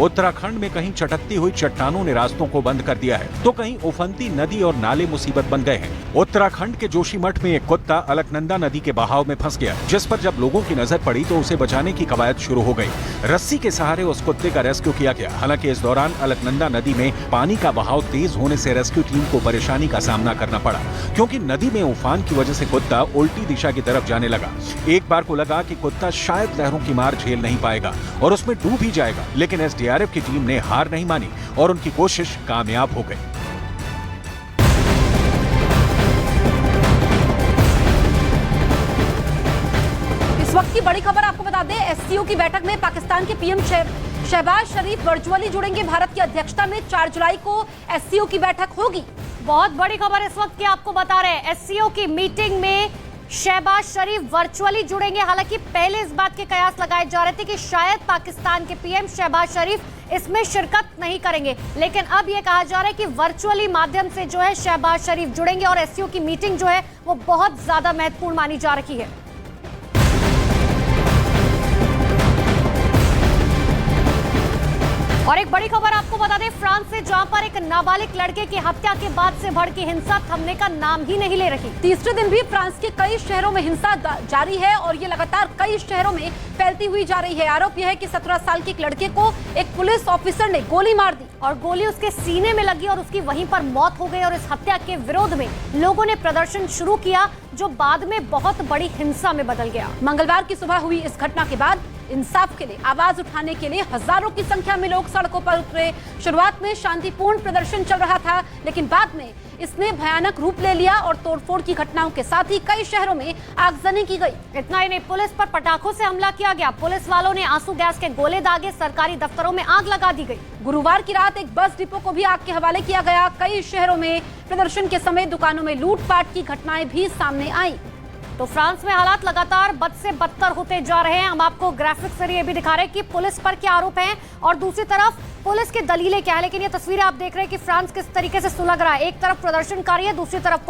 उत्तराखंड में कहीं चटकती हुई चट्टानों ने रास्तों को बंद कर दिया है, तो कहीं उफनती नदी और नाले मुसीबत बन गए हैं। उत्तराखंड के जोशीमठ में एक कुत्ता अलकनंदा नदी के बहाव में फंस गया, जिस पर जब लोगों की नजर पड़ी तो उसे बचाने की कवायद शुरू हो गई। रस्सी के सहारे उस कुत्ते का रेस्क्यू किया गया। हालांकि इस दौरान अलकनंदा नदी में पानी का बहाव तेज होने से रेस्क्यू टीम को परेशानी का सामना करना पड़ा, क्योंकि नदी में उफान की वजह से कुत्ता उल्टी दिशा की तरफ जाने लगा। एक बार को लगा कि कुत्ता शायद लहरों की मार झेल नहीं पाएगा और उसमें डूब ही जाएगा, लेकिन एसडीआरएफ की टीम ने हार नहीं मानी और उनकी कोशिश कामयाब हो गई। इस वक्त की बड़ी खबर आपको बता दें, एससीओ की बैठक में पाकिस्तान के पीएम शहबाज शरीफ वर्चुअली जुड़ेंगे। भारत की अध्यक्षता में 4 जुलाई को एससीओ की बैठक होगी। बहुत बड़ी खबर इस वक्त की आपको बता रहे हैं, एससीओ की मीटिंग में शहबाज शरीफ वर्चुअली जुड़ेंगे। हालांकि पहले इस बात के कयास लगाए जा रहे थे कि शायद पाकिस्तान के पीएम शहबाज शरीफ इसमें शिरकत नहीं करेंगे, लेकिन अब यह कहा जा रहा है कि वर्चुअली माध्यम से जो है शहबाज शरीफ जुड़ेंगे और एससीओ की मीटिंग जो है वो बहुत ज्यादा महत्वपूर्ण मानी जा रही है। और एक बड़ी खबर आपको बता दें, फ्रांस से जहां पर एक नाबालिग लड़के की हत्या के बाद से भड़की हिंसा थमने का नाम ही नहीं ले रही। तीसरे दिन भी फ्रांस के कई शहरों में हिंसा जारी है और ये लगातार कई शहरों में फैलती हुई जा रही है। आरोप यह है कि 17 साल के एक लड़के को एक पुलिस ऑफिसर ने गोली मार दी और गोली उसके सीने में लगी और उसकी वहीं पर मौत हो गई। और इस हत्या के विरोध में लोगों ने प्रदर्शन शुरू किया, जो बाद में बहुत बड़ी हिंसा में बदल गया। मंगलवार की सुबह हुई इस घटना के बाद इंसाफ के लिए आवाज उठाने के लिए हजारों की संख्या में लोग सड़कों पर उतरे। शुरुआत में शांतिपूर्ण प्रदर्शन चल रहा था, लेकिन बाद में इसने भयानक रूप ले लिया और तोड़फोड़ की घटनाओं के साथ ही कई शहरों में आगजनी की गई। इतना ही नहीं, पुलिस पर पटाखों से हमला किया गया। पुलिस वालों ने आंसू गैस के गोले दागे, सरकारी दफ्तरों में आग लगा दी गई। गुरुवार की रात एक बस डिपो को भी आग के हवाले किया गया। कई शहरों में प्रदर्शन के समय दुकानों में लूटपाट की घटनाएं भी सामने आई। तो फ्रांस में हालात लगातार बद से बदतर होते जा रहे हैं। हम आपको ग्राफिक्स से ये भी दिखा रहे हैं कि पुलिस पर क्या आरोप हैं और दूसरी तरफ पुलिस की दलीलें क्या है। लेकिन ये तस्वीरें आप देख रहे हैं कि फ्रांस किस तरीके से सुलग रहा है। एक तरफ प्रदर्शनकारी है, दूसरी तरफ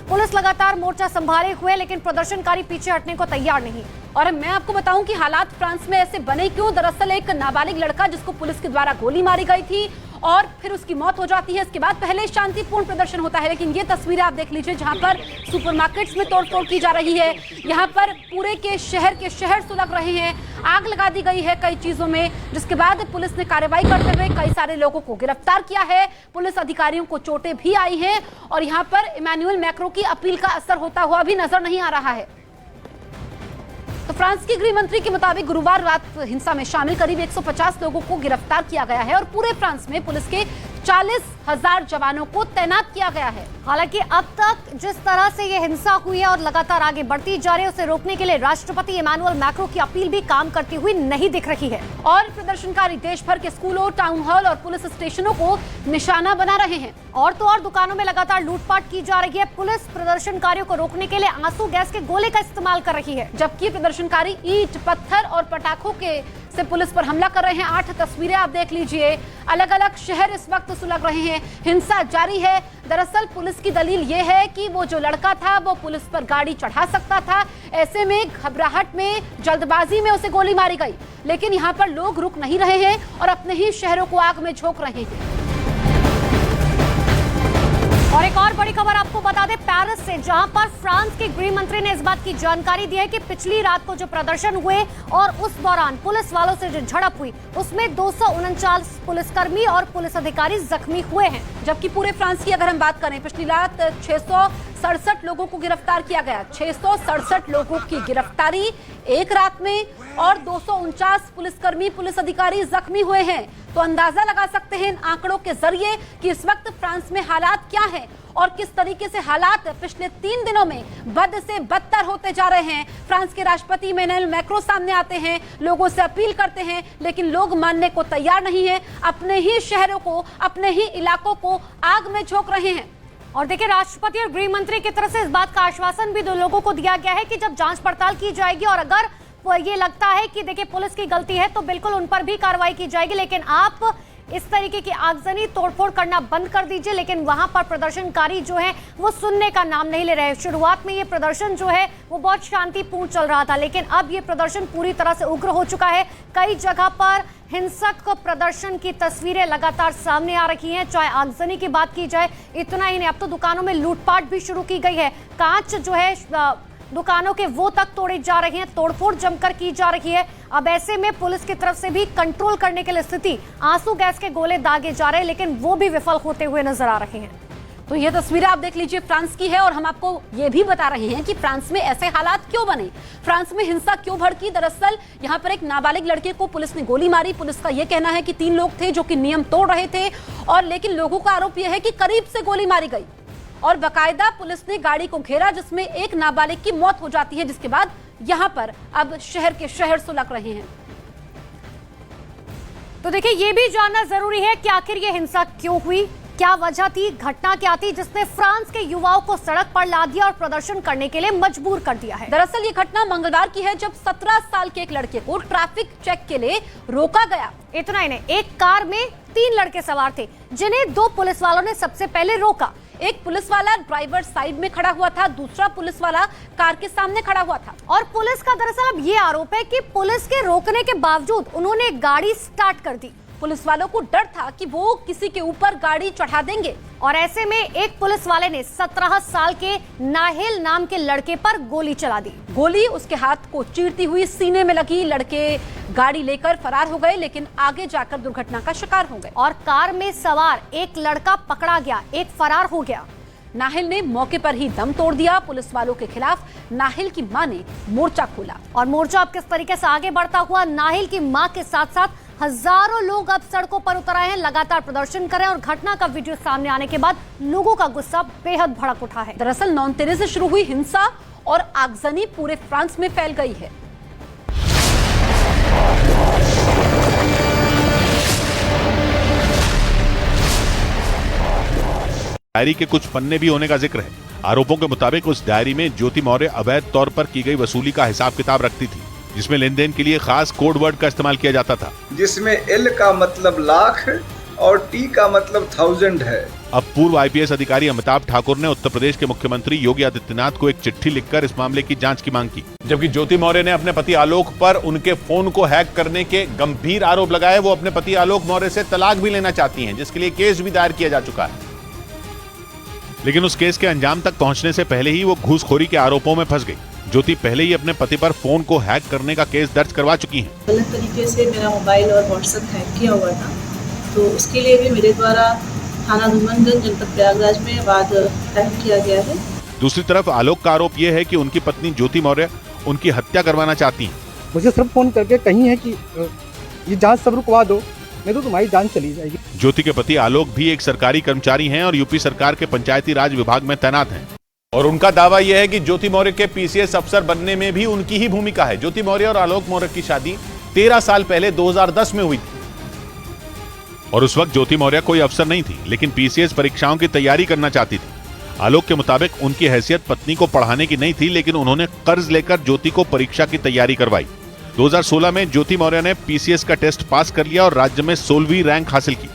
पुलिस लगातार मोर्चा संभाले हुए, लेकिन प्रदर्शनकारी पीछे हटने को तैयार नहीं। और मैं आपको बताऊं कि हालात फ्रांस में ऐसे बने क्यों। दरअसल एक नाबालिग लड़का जिसको पुलिस के द्वारा गोली मारी गई थी और फिर उसकी मौत हो जाती है। इसके बाद पहले शांतिपूर्ण प्रदर्शन होता है, लेकिन ये तस्वीरें आप देख लीजिए जहां पर सुपरमार्केट्स में तोड़फोड़ की जा रही है। यहां पर पूरे के शहर सुलग रहे हैं, आग लगा दी गई है कई चीजों में, जिसके बाद पुलिस ने कार्रवाई करते हुए कई सारे लोगों को गिरफ्तार किया है। पुलिस अधिकारियों को चोटें भी आई हैं और यहां पर इमैनुअल मैक्रो की अपील का असर होता हुआ भी नजर नहीं आ रहा है। तो फ्रांस के गृह मंत्री के मुताबिक गुरुवार रात हिंसा में शामिल करीब 150 लोगों को गिरफ्तार किया गया है और पूरे फ्रांस में पुलिस के 40,000 जवानों को तैनात किया गया है। हालांकि अब तक जिस तरह से ये हिंसा हुई है और लगातार आगे बढ़ती जा रही है, उसे रोकने के लिए राष्ट्रपति इमैनुअल मैक्रो की अपील भी काम करती हुई नहीं दिख रही है। और प्रदर्शनकारी देश भर के स्कूलों, टाउन हॉल और पुलिस स्टेशनों को निशाना बना रहे हैं। और तो और दुकानों में लगातार लूटपाट की जा रही है। पुलिस प्रदर्शनकारियों को रोकने के लिए आंसू गैस के गोले का इस्तेमाल कर रही है, जबकि प्रदर्शनकारी ईंट, पत्थर और पटाखों से पुलिस पर हमला कर रहे हैं। 8 तस्वीरें आप देख लीजिए। अलग अलग शहर इस वक्त सुलग रहे हैं, हिंसा जारी है। दरअसल पुलिस की दलील ये है कि वो जो लड़का था वो पुलिस पर गाड़ी चढ़ा सकता था, ऐसे में घबराहट में, जल्दबाजी में उसे गोली मारी गई। लेकिन यहाँ पर लोग रुक नहीं रहे हैं और अपने ही शहरों को आग में झोंक रहे हैं। और एक और बड़ी खबर आपको बता दें पेरिस से, जहां पर फ्रांस के गृह मंत्री ने इस बात की जानकारी दी है कि पिछली रात को जो प्रदर्शन हुए और उस दौरान पुलिस वालों से जो झड़प हुई, उसमें 249 पुलिसकर्मी और पुलिस अधिकारी जख्मी हुए हैं। जबकि पूरे फ्रांस की अगर हम बात करें, पिछली रात 667 लोगों को गिरफ्तार किया गया। 667 लोगों की गिरफ्तारी एक रात में और 249 पुलिसकर्मी, पुलिस अधिकारी जख्मी हुए हैं। तो अंदाजा लगा सकते हैं इन आंकड़ों के जरिए कि इस वक्त फ्रांस में हालात क्या हैं और किस तरीके से हालात पिछले 3 दिनों में बद से बदतर होते जा रहे हैं। फ्रांस के राष्ट्रपति इमैनुअल मैक्रो सामने आते हैं, लोगों से अपील करते हैं, लेकिन लोग मानने को तैयार नहीं है। अपने ही शहरों को, अपने ही इलाकों को आग में झोंक रहे हैं। और देखिए, राष्ट्रपति और गृह मंत्री की तरफ से इस बात का आश्वासन भी 2 लोगों को दिया गया है कि जब जांच पड़ताल की जाएगी और अगर ये लगता है कि देखिए पुलिस की गलती है तो बिल्कुल उन पर भी कार्रवाई की जाएगी, लेकिन आप इस तरीके की आगजनी, तोड़फोड़ करना बंद कर दीजिए। लेकिन वहां पर प्रदर्शनकारी जो है वो सुनने का नाम नहीं ले रहे। शुरुआत में ये प्रदर्शन जो है वो बहुत शांतिपूर्ण चल रहा था, लेकिन अब ये प्रदर्शन पूरी तरह से उग्र हो चुका है। कई जगह पर हिंसक प्रदर्शन की तस्वीरें लगातार सामने आ रही हैं, चाहे आगजनी की बात की जाए। इतना ही नहीं, अब तो दुकानों में लूटपाट भी शुरू की गई है। कांच जो है दुकानों के वो तक तोड़े जा रहे हैं, तोड़फोड़ जमकर की जा रही है। अब ऐसे में पुलिस की तरफ से भी कंट्रोल करने के लिए स्थिति, आंसू गैस के गोले दागे जा रहे हैं, लेकिन वो भी विफल होते हुए नजर आ रहे हैं। तो ये तस्वीरें आप देख लीजिए फ्रांस की है और हम आपको ये भी बता रहे हैं कि फ्रांस में ऐसे हालात क्यों बने, फ्रांस में हिंसा क्यों भड़की। दरअसल यहाँ पर एक नाबालिग लड़के को पुलिस ने गोली मारी। पुलिस का ये कहना है कि 3 लोग थे जो कि नियम तोड़ रहे थे, और लेकिन लोगों का आरोप यह है कि करीब से गोली मारी गई और बकायदा पुलिस ने गाड़ी को घेरा, जिसमें एक नाबालिग की मौत हो जाती है। जिसके बाद यहाँ पर अब शहर के शहर सुलग रहे हैं। तो देखिए, ये भी जानना जरूरी है कि आखिर ये हिंसा क्यों हुई, क्या वजह थी, घटना क्या थी जिसने फ्रांस के युवाओं को सड़क पर ला दिया और प्रदर्शन करने के लिए मजबूर कर दिया है। दरअसल ये घटना मंगलवार की है, जब 17 साल के एक लड़के को ट्रैफिक चेक के लिए रोका गया। इतना ही नहीं, एक कार में 3 लड़के सवार थे, जिन्हें 2 पुलिस वालों ने सबसे पहले रोका। एक पुलिस वाला ड्राइवर साइड में खड़ा हुआ था, दूसरा पुलिस वाला कार के सामने खड़ा हुआ था। और पुलिस का दरअसल अब ये आरोप है कि पुलिस के रोकने के बावजूद उन्होंने गाड़ी स्टार्ट कर दी। पुलिस वालों को डर था कि वो किसी के ऊपर गाड़ी चढ़ा देंगे, और ऐसे में एक पुलिस वाले ने 17 साल के नाहिल नाम के लड़के पर गोली चला दी। गोली उसके हाथ को चीरती हुई सीने में लगी। लड़के गाड़ी लेकर फरार हो गए, लेकिन आगे जाकर दुर्घटना का शिकार हो गए और कार में सवार एक लड़का पकड़ा गया, एक फरार हो गया। नाहिल ने मौके पर ही दम तोड़ दिया। पुलिस वालों के खिलाफ नाहिल की मां ने मोर्चा खोला, और मोर्चा अब किस तरीके से आगे बढ़ता हुआ, नाहिल की मां के साथ साथ हजारों लोग अब सड़कों पर उतर आए हैं, लगातार प्रदर्शन कर रहे हैं। और घटना का वीडियो सामने आने के बाद लोगों का गुस्सा बेहद भड़क उठा है। दरअसल 9 तारीख से शुरू हुई हिंसा और आगजनी पूरे फ्रांस में फैल गई है। डायरी के कुछ पन्ने भी होने का जिक्र है। आरोपों के मुताबिक उस डायरी में ज्योति मौर्य अवैध तौर पर की गई वसूली का हिसाब किताब रखती थी, जिसमें लेन देन के लिए खास कोड वर्ड का इस्तेमाल किया जाता था, जिसमें एल का मतलब लाख और टी का मतलब 1000 है। अब पूर्व आईपीएस अधिकारी अमिताभ ठाकुर ने उत्तर प्रदेश के मुख्यमंत्री योगी आदित्यनाथ को एक चिट्ठी लिखकर इस मामले की जांच की मांग की। जबकि ज्योति मौर्य ने अपने पति आलोक पर उनके फोन को हैक करने के गंभीर आरोप लगाए। वो अपने पति आलोक मौर्य से तलाक भी लेना चाहती हैं, जिसके लिए केस भी दायर किया जा चुका है। लेकिन उस केस के अंजाम तक पहुंचने से पहले ही वो घूसखोरी के आरोपों में फंस गई। ज्योति पहले ही अपने पति पर फोन को हैक करने का केस दर्ज करवा चुकी हैं। गलत तरीके से मेरा मोबाइल और व्हाट्सएप हैक किया हुआ था, तो उसके लिए भी मेरे द्वारा थाना धूमनगंज जनपद प्रयागराज में वाद दायर किया गया है। दूसरी तरफ आलोक का आरोप यह है कि उनकी पत्नी ज्योति मौर्य उनकी हत्या करवाना चाहती हैं। मुझे सिर्फ फोन करके कही है कि ये जांच सब रुकवा दो, नहीं तो तुम्हारी जान चली जाएगी। ज्योति के पति आलोक भी एक सरकारी कर्मचारी हैं और यूपी सरकार के पंचायती राज विभाग में तैनात हैं। और उनका दावा यह है कि ज्योति मौर्य के पीसीएस अफसर बनने में भी उनकी ही भूमिका है। ज्योति मौर्य और आलोक मौर्य की शादी 13 साल पहले 2010 में हुई थी और उस वक्त ज्योति मौर्य कोई अफसर नहीं थी, लेकिन पीसीएस परीक्षाओं की तैयारी करना चाहती थी। आलोक के मुताबिक उनकी हैसियत पत्नी को पढ़ाने की नहीं थी, लेकिन उन्होंने कर्ज लेकर ज्योति को परीक्षा की तैयारी करवाई। 2016 में ज्योति मौर्य ने पीसीएस का टेस्ट पास कर लिया और राज्य में 16वीं रैंक हासिल की।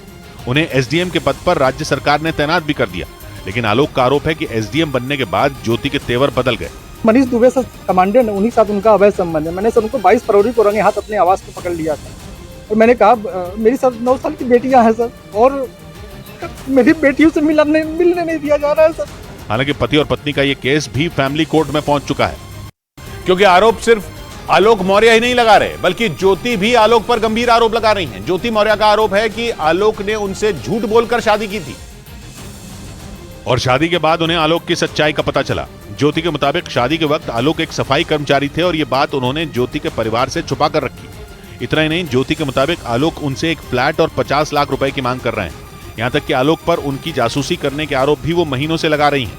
उन्हें एसडीएम के पद पर राज्य सरकार ने तैनात भी कर दिया, लेकिन आलोक का आरोप है कि एसडीएम बनने के बाद ज्योति के तेवर बदल गए। मनीष दुबे से कमांडेंट, उन्हीं साथ उनका अवैध संबंध है। मैंने सर उनको 22 फरवरी को रंगे हाथ अपने आवास को पकड़ लिया था और मैंने कहा मेरी सर 9 साल की बेटियां हैं सर, और मेरी बेटियों से मिलने नहीं दिया जा रहा है सर। हालांकि पति और पत्नी का ये केस भी फैमिली कोर्ट में पहुंच चुका है, क्योंकि आरोप सिर्फ आलोक मौर्य ही नहीं लगा रहे, बल्कि ज्योति भी आलोक पर गंभीर आरोप लगा रही हैं। ज्योति मौर्य का आरोप है कि आलोक ने उनसे झूठ बोलकर शादी की थी और शादी के बाद उन्हें आलोक की सच्चाई का पता चला। ज्योति के मुताबिक शादी के वक्त आलोक एक सफाई कर्मचारी थे और ये बात उन्होंने ज्योति के परिवार से छुपा कर रखी। इतना ही नहीं, ज्योति के मुताबिक आलोक उनसे एक फ्लैट और 50 लाख रुपए की मांग कर रहे हैं। यहां तक कि आलोक पर उनकी जासूसी करने के आरोप भी वो महीनों से लगा रही हैं।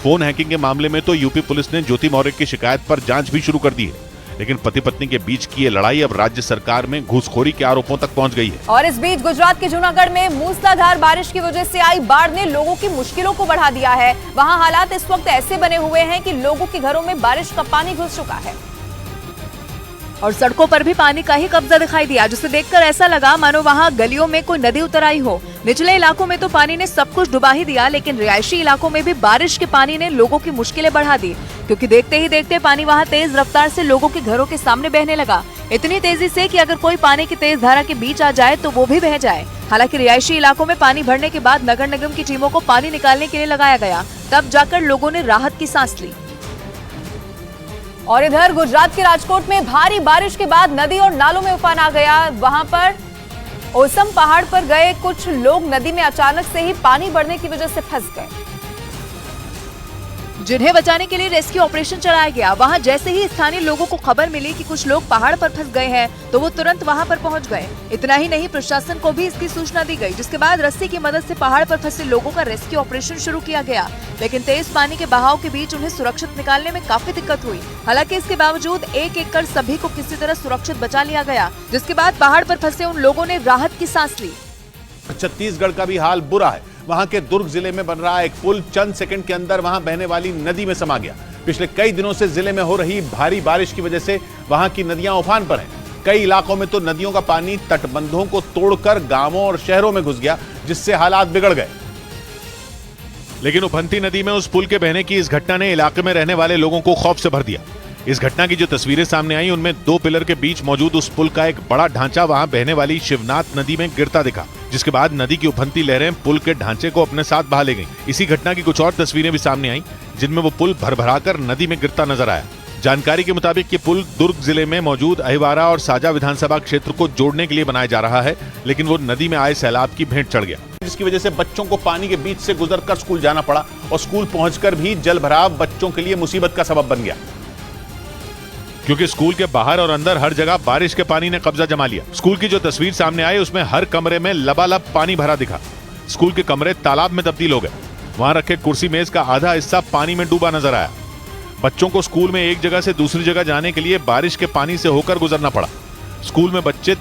फोन हैकिंग के मामले में तो यूपी पुलिस ने ज्योति मौर्य की शिकायत पर जांच भी शुरू कर दी है, लेकिन पति पत्नी के बीच की ये लड़ाई अब राज्य सरकार में घूसखोरी के आरोपों तक पहुंच गई है। और इस बीच गुजरात के जूनागढ़ में मूसलाधार बारिश की वजह से आई बाढ़ ने लोगों की मुश्किलों को बढ़ा दिया है। वहां हालात इस वक्त ऐसे बने हुए हैं कि लोगों के घरों में बारिश का पानी घुस चुका है और सड़कों पर भी पानी का ही कब्जा दिखाई दिया, जिसे देखकर ऐसा लगा मानो वहां गलियों में कोई नदी उतर आई हो। निचले इलाकों में तो पानी ने सब कुछ डुबा ही दिया, लेकिन रिहायशी इलाकों में भी बारिश के पानी ने लोगों की मुश्किलें बढ़ा दी, क्योंकि देखते ही देखते पानी वहां तेज रफ्तार से लोगों के घरों के सामने बहने लगा। इतनी तेजी से कि अगर कोई पानी की तेज धारा के बीच आ जाए तो वो भी बह जाए। हालांकि रिहायशी इलाकों में पानी भरने के बाद नगर निगम की टीमों को पानी निकालने के लिए लगाया गया, तब जाकर लोगों ने राहत की सांस ली। और इधर गुजरात के राजकोट में भारी बारिश के बाद नदी और नालों में उफान आ गया। वहां पर ओसम पहाड़ पर गए कुछ लोग नदी में अचानक से ही पानी बढ़ने की वजह से फंस गए, जिन्हें बचाने के लिए रेस्क्यू ऑपरेशन चलाया गया। वहां जैसे ही स्थानीय लोगों को खबर मिली कि कुछ लोग पहाड़ पर फंस गए हैं, तो वो तुरंत वहां पर पहुंच गए। इतना ही नहीं, प्रशासन को भी इसकी सूचना दी गई, जिसके बाद रस्सी की मदद से पहाड़ पर फंसे लोगों का रेस्क्यू ऑपरेशन शुरू किया गया। लेकिन तेज पानी के बहाव के बीच उन्हें सुरक्षित निकालने में काफी दिक्कत हुई। हालांकि इसके बावजूद एक एक कर सभी को किसी तरह सुरक्षित बचा लिया गया, जिसके बाद पहाड़ पर फंसे उन लोगों ने राहत की सांस ली। छत्तीसगढ़ का भी हाल बुरा है। वहां के दुर्ग जिले में बन रहा एक पुल चंद सेकंड के अंदर वहां बहने वाली नदी में समा गया। पिछले कई दिनों से जिले में हो रही भारी बारिश की वजह से वहां की नदियां उफान पर हैं। कई इलाकों में तो नदियों का पानी तटबंधों को तोड़कर गांवों और शहरों में घुस गया, जिससे हालात बिगड़ गए। लेकिन उफनती नदी में उस पुल के बहने की इस घटना ने इलाके में रहने वाले लोगों को खौफ से भर दिया। इस घटना की जो तस्वीरें सामने आई, उनमें 2 पिलर के बीच मौजूद उस पुल का एक बड़ा ढांचा वहां बहने वाली शिवनाथ नदी में गिरता दिखा, जिसके बाद नदी की उफनती लहरें पुल के ढांचे को अपने साथ बहा ले गईं। इसी घटना की कुछ और तस्वीरें भी सामने आई, जिनमें वो पुल भरभराकर नदी में गिरता नजर आया। जानकारी के मुताबिक ये पुल दुर्ग जिले में मौजूद अहिवारा और साजा विधानसभा क्षेत्र को जोड़ने के लिए बनाया जा रहा है, लेकिन वो नदी में आए सैलाब की भेंट चढ़ गया, जिसकी वजह से बच्चों को पानी के बीच से गुजरकर स्कूल जाना पड़ा और स्कूल पहुंचकर भी जल भराव बच्चों के लिए मुसीबत का सबब बन गया, क्योंकि स्कूल के बाहर और अंदर हर जगह बारिश के पानी ने कब्जा जमा लिया। स्कूल की जो तस्वीर सामने आई, उसमें हर कमरे में लबालब पानी भरा दिखा। स्कूल के कमरे तालाब में तब्दील हो गए। वहां रखे कुर्सी मेज का आधा हिस्सा पानी में डूबा नजर आया। बच्चों को स्कूल में एक जगह से दूसरी जगह जाने के लिए बारिश के पानी से होकर गुजरना पड़ा। स्कूल में बच्चे